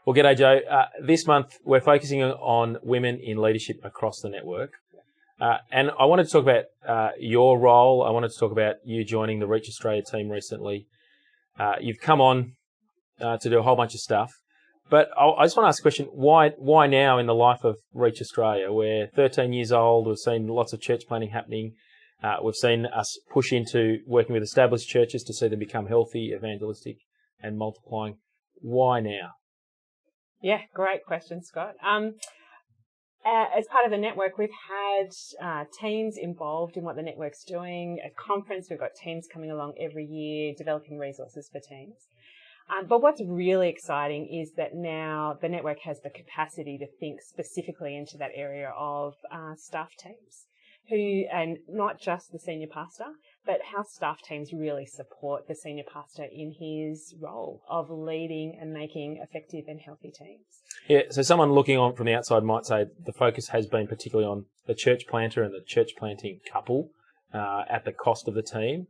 Well, g'day, Joe. This month, we're focusing on women in leadership across the network. And I wanted to talk about your role. I wanted to talk about you joining the Reach Australia team recently. You've come on to do a whole bunch of stuff. But I just want to ask a question, why now in the life of Reach Australia? We're 13 years old, we've seen lots of church planting happening. We've seen us push into working with established churches to see them become healthy, evangelistic and multiplying. Why now? Yeah, great question, Scott. As part of the network, we've had teams involved in what the network's doing. At conference, we've got teams coming along every year, developing resources for teams. But what's really exciting is that now the network has the capacity to think specifically into that area of staff teams, and not just the senior pastor, but how staff teams really support the senior pastor in his role of leading and making effective and healthy teams. Yeah, so someone looking on from the outside might say the focus has been particularly on the church planter and the church planting couple at the cost of the team.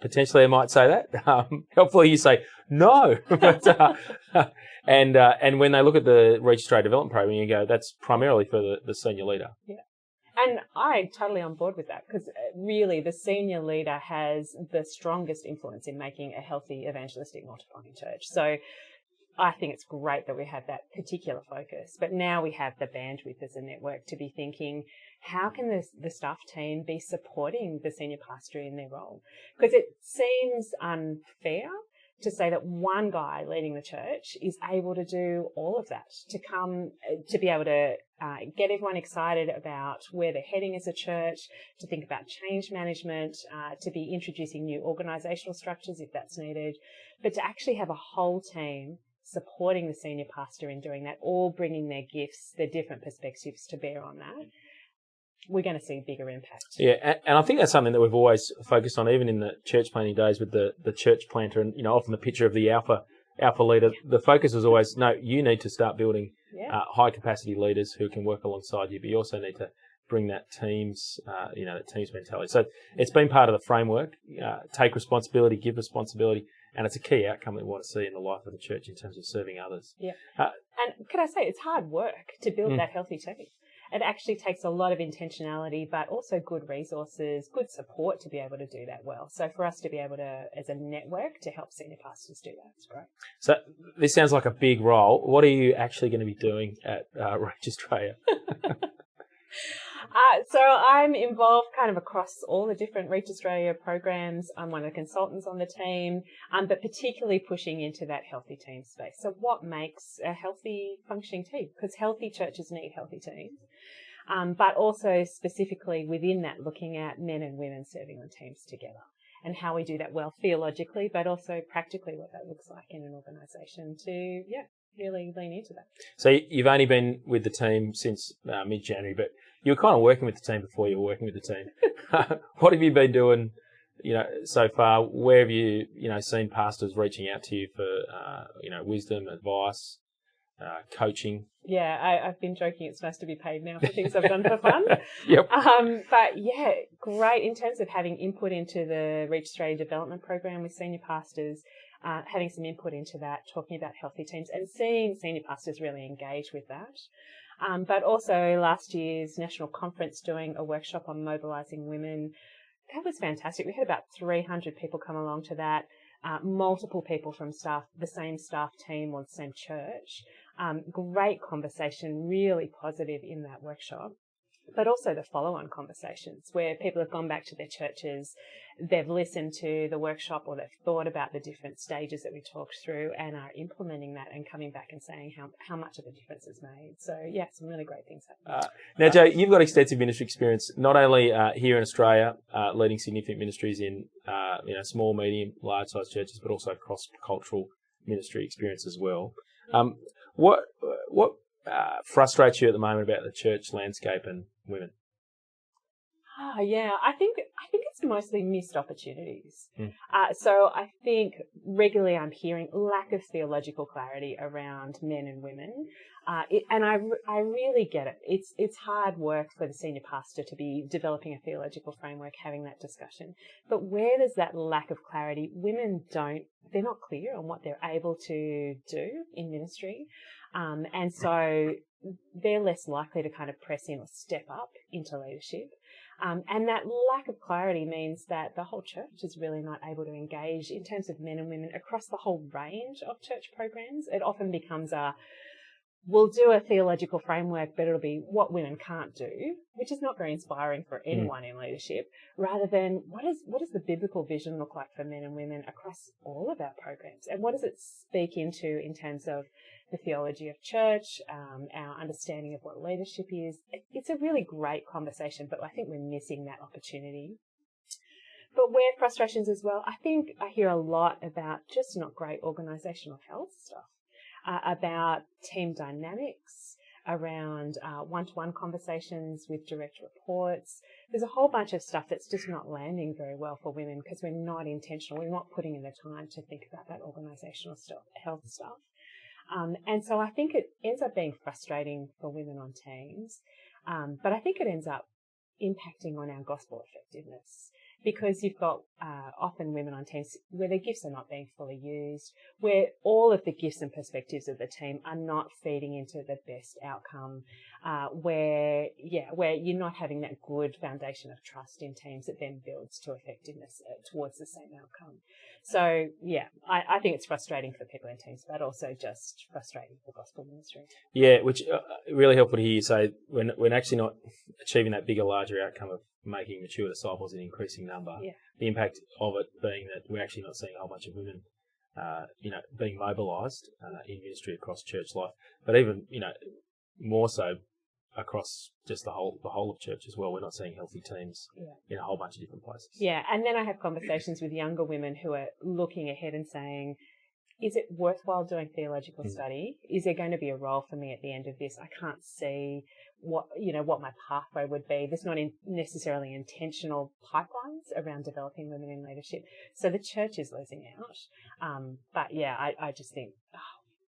Potentially I might say that. Hopefully you say no. And when they look at the Reach Australia Development Program, you go, that's primarily for the senior leader. Yeah. And I'm totally on board with that because really the senior leader has the strongest influence in making a healthy, evangelistic, multiplying church. So I think it's great that we have that particular focus. But now we have the bandwidth as a network to be thinking, how can the staff team be supporting the senior pastor in their role? Because it seems unfair to say that one guy leading the church is able to do all of that, to be able to get everyone excited about where they're heading as a church, to think about change management, to be introducing new organisational structures if that's needed, but to actually have a whole team supporting the senior pastor in doing that, all bringing their gifts, their different perspectives to bear on that. We're going to see bigger impact. Yeah, and I think that's something that we've always focused on, even in the church planting days with the church planter and, often the picture of the alpha leader. The focus was always, no, you need to start building high capacity leaders who can work alongside you, but you also need to bring that team's mentality. So it's been part of the framework, take responsibility, give responsibility, and it's a key outcome that we want to see in the life of the church in terms of serving others. Yeah. And could I say, it's hard work to build that healthy team. It actually takes a lot of intentionality, but also good resources, good support to be able to do that well. So for us to be able to, as a network, to help senior pastors do that, it's great. So this sounds like a big role. What are you actually going to be doing at Reach Australia? So I'm involved kind of across all the different Reach Australia programs. I'm one of the consultants on the team, but particularly pushing into that healthy team space. So what makes a healthy functioning team? Because healthy churches need healthy teams. But also specifically within that, looking at men and women serving on teams together and how we do that well theologically, but also practically what that looks like in an organisation to, really lean into that. So you've only been with the team since mid-January, but you were kind of working with the team before you were working with the team. What have you been doing, so far? Where have you, seen pastors reaching out to you for, wisdom, advice, coaching? Yeah, I've been joking it's nice to be paid now for things I've done for fun. Yep. But yeah, great in terms of having input into the Reach Australia Development Program with senior pastors, having some input into that, talking about healthy teams and seeing senior pastors really engage with that. But also last year's national conference doing a workshop on mobilising women. That was fantastic. We had about 300 people come along to that, multiple people from the same staff team or the same church. Great conversation, really positive in that workshop. But also the follow-on conversations where people have gone back to their churches, they've listened to the workshop or they've thought about the different stages that we talked through and are implementing that and coming back and saying how much of a difference it's made. So, yeah, some really great things happening. Now, Joe, you've got extensive ministry experience, not only here in Australia, leading significant ministries in small, medium, large-sized churches, but also cross-cultural ministry experience as well. What frustrates you at the moment about the church landscape and women? Oh yeah, I think it's mostly missed opportunities. Mm. So I think regularly I'm hearing lack of theological clarity around men and women, and I really get it. It's hard work for the senior pastor to be developing a theological framework, having that discussion. But where there's that lack of clarity, women they're not clear on what they're able to do in ministry, and so they're less likely to kind of press in or step up into leadership. And that lack of clarity means that the whole church is really not able to engage in terms of men and women across the whole range of church programs. It often becomes we'll do a theological framework, but it'll be what women can't do, which is not very inspiring for anyone in leadership, rather than what does the biblical vision look like for men and women across all of our programs? And what does it speak into in terms of the theology of church, our understanding of what leadership is? It's a really great conversation, but I think we're missing that opportunity. But where frustrations as well, I think I hear a lot about just not great organisational health stuff. About team dynamics, around one-to-one conversations with direct reports. There's a whole bunch of stuff that's just not landing very well for women because we're not intentional. We're not putting in the time to think about that organisational health stuff. And so I think it ends up being frustrating for women on teams, but I think it ends up impacting on our gospel effectiveness. Because you've got often women on teams where their gifts are not being fully used, where all of the gifts and perspectives of the team are not feeding into the best outcome, where you're not having that good foundation of trust in teams that then builds to effectiveness towards the same outcome. So, yeah, I think it's frustrating for people in teams, but also just frustrating for gospel ministry. Yeah, which really helpful to hear you say we're actually not achieving that bigger, larger outcome of making mature disciples in increasing number. Yeah. The impact of it being that we're actually not seeing a whole bunch of women, being mobilised in ministry across church life, but even more so across just the whole of church as well. We're not seeing healthy teams in a whole bunch of different places. Yeah, and then I have conversations with younger women who are looking ahead and saying, is it worthwhile doing theological study? Is there going to be a role for me at the end of this? I can't see what my pathway would be. There's not necessarily intentional pipelines around developing women in leadership. So the church is losing out. But yeah, I just think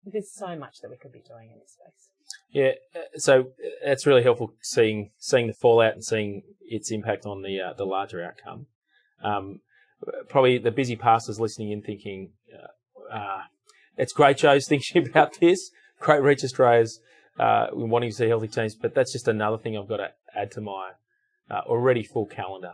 there's so much that we could be doing in this space. Yeah, so it's really helpful seeing the fallout and seeing its impact on the larger outcome. Probably the busy pastors listening in thinking, it's great Jo's thinking about this, great Reach Australia's wanting to see healthy teams, but that's just another thing I've got to add to my already full calendar.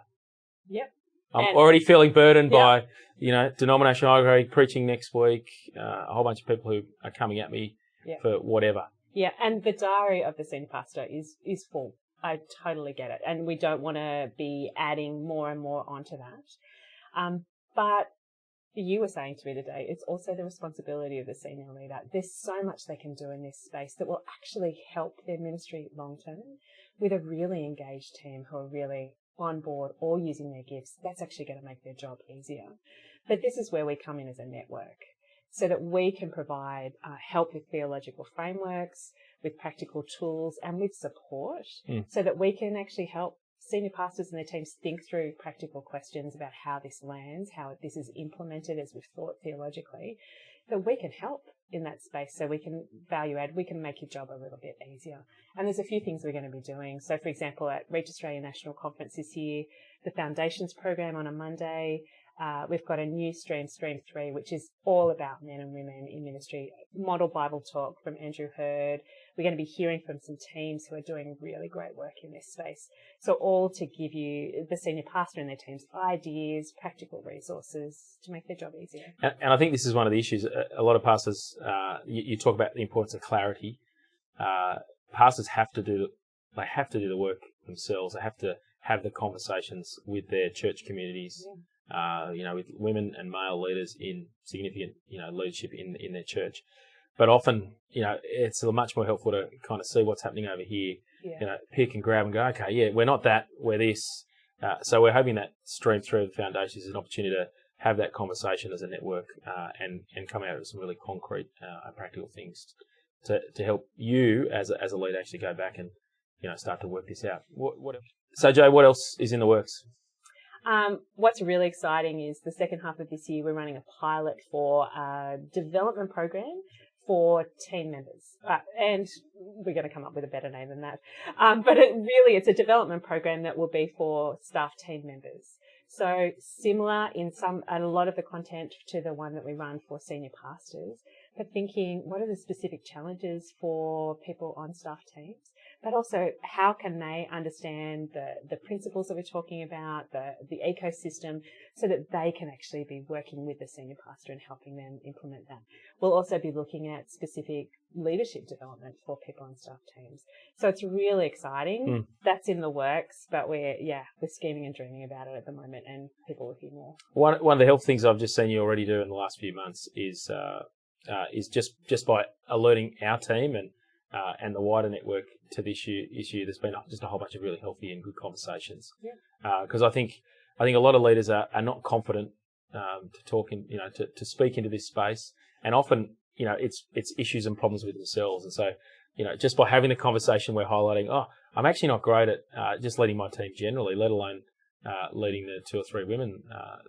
Yep. I'm already feeling burdened by, denominational hierarchy, preaching next week, a whole bunch of people who are coming at me for whatever. Yeah, and the diary of the senior pastor is full. I totally get it. And we don't want to be adding more and more onto that. But you were saying to me today, it's also the responsibility of the senior leader. There's so much they can do in this space that will actually help their ministry long term with a really engaged team who are really on board or using their gifts. That's actually going to make their job easier. But this is where we come in as a network so that we can provide help with theological frameworks, with practical tools and with support so that we can actually help senior pastors and their teams think through practical questions about how this lands, how this is implemented as we've thought theologically, that we can help in that space so we can value add, we can make your job a little bit easier. And there's a few things we're going to be doing. So, for example, at Reach Australia National Conference this year, the Foundations program on a Monday, we've got a new Stream 3, which is all about men and women in ministry, model Bible talk from Andrew Hurd. We're going to be hearing from some teams who are doing really great work in this space. So all to give you, the senior pastor and their teams, ideas, practical resources to make their job easier. And I think this is one of the issues. A lot of pastors, you talk about the importance of clarity. Pastors have to do the work themselves. They have to have the conversations with their church communities. With women and male leaders in significant, leadership in their church. But often, it's much more helpful to kind of see what's happening over here, pick and grab and go, okay, we're not that, we're this. So we're hoping that Stream 3 of the Foundations is an opportunity to have that conversation as a network and come out with some really concrete and practical things to help you as a leader actually go back and, start to work this out. What else? So, Jo, what else is in the works? What's really exciting is the second half of this year, we're running a pilot for a development program for team members. And we're going to come up with a better name than that. But it's a development program that will be for staff team members. So similar in a lot of the content to the one that we run for senior pastors, but thinking what are the specific challenges for people on staff teams, but also how can they understand the principles that we're talking about, the ecosystem, so that they can actually be working with the senior pastor and helping them implement that. We'll also be looking at specific leadership development for people on staff teams. So it's really exciting. That's in the works, but we're scheming and dreaming about it at the moment, and people will hear more. One of the health things I've just seen you already do in the last few months is just by alerting our team and the wider network to this issue. There's been just a whole bunch of really healthy and good conversations. Because I think a lot of leaders are not confident to talk to speak into this space, and often it's issues and problems with themselves. And so just by having the conversation, we're highlighting, I'm actually not great at just leading my team generally, let alone leading the 2 or 3 women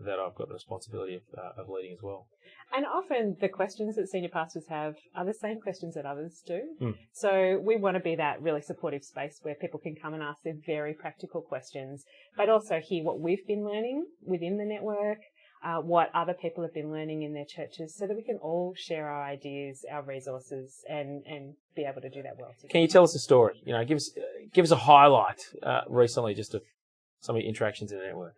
that I've got the responsibility of leading as well. And often the questions that senior pastors have are the same questions that others do. So we want to be that really supportive space where people can come and ask their very practical questions, but also hear what we've been learning within the network, what other people have been learning in their churches, so that we can all share our ideas, our resources, and be able to do that well together. Can you tell us a story? Give us a highlight recently just of some of your interactions in the network.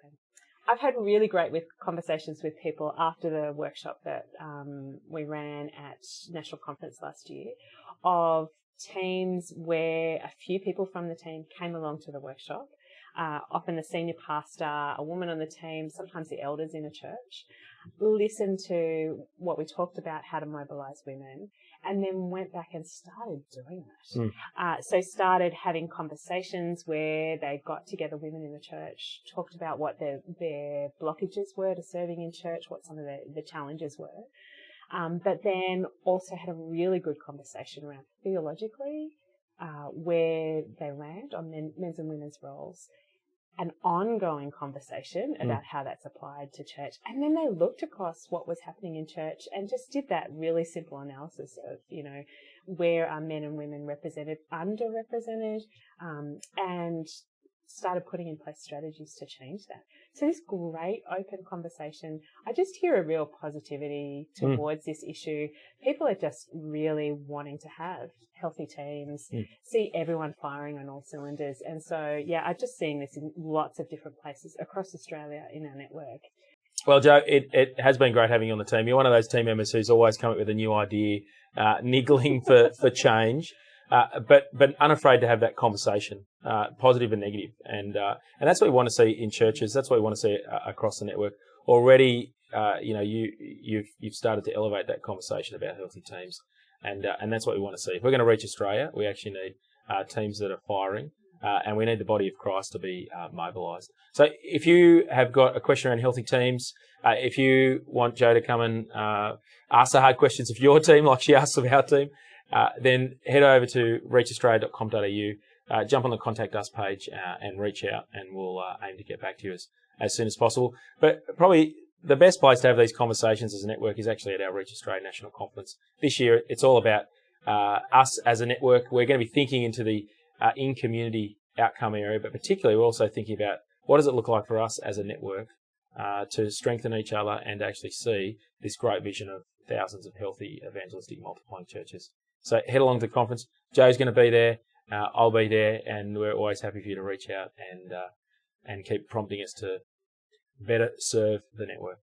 I've had really great conversations with people after the workshop that we ran at National Conference last year, of teams where a few people from the team came along to the workshop, often the senior pastor, a woman on the team, sometimes the elders in a church, listened to what we talked about, how to mobilise women, and then went back and started doing that. So started having conversations where they got together women in the church, talked about what their blockages were to serving in church, what some of the challenges were, but then also had a really good conversation around theologically where they land on men's and women's roles, an ongoing conversation about how that's applied to church. And then they looked across what was happening in church and just did that really simple analysis of, where are men and women represented, underrepresented, and started putting in place strategies to change that. So this great open conversation, I just hear a real positivity towards this issue. People are just really wanting to have healthy teams, see everyone firing on all cylinders. And so, I'm just seeing this in lots of different places across Australia in our network. Well, Jo, it has been great having you on the team. You're one of those team members who's always come up with a new idea, niggling for change. But unafraid to have that conversation, positive and negative, and that's what we want to see in churches. That's what we want to see across the network. Already, you've started to elevate that conversation about healthy teams, and that's what we want to see. If we're going to reach Australia, we actually need teams that are firing, and we need the body of Christ to be mobilised. So, if you have got a question around healthy teams, if you want Jo to come and ask the hard questions of your team, like she asks of our team. Then head over to reachaustralia.com.au, jump on the Contact Us page and reach out, and we'll aim to get back to you as soon as possible. But probably the best place to have these conversations as a network is actually at our Reach Australia National Conference. This year, it's all about us as a network. We're going to be thinking into the in-community outcome area, but particularly we're also thinking about what does it look like for us as a network to strengthen each other and actually see this great vision of thousands of healthy, evangelistic, multiplying churches. So head along to the conference. Jo's going to be there. I'll be there, and we're always happy for you to reach out and keep prompting us to better serve the network.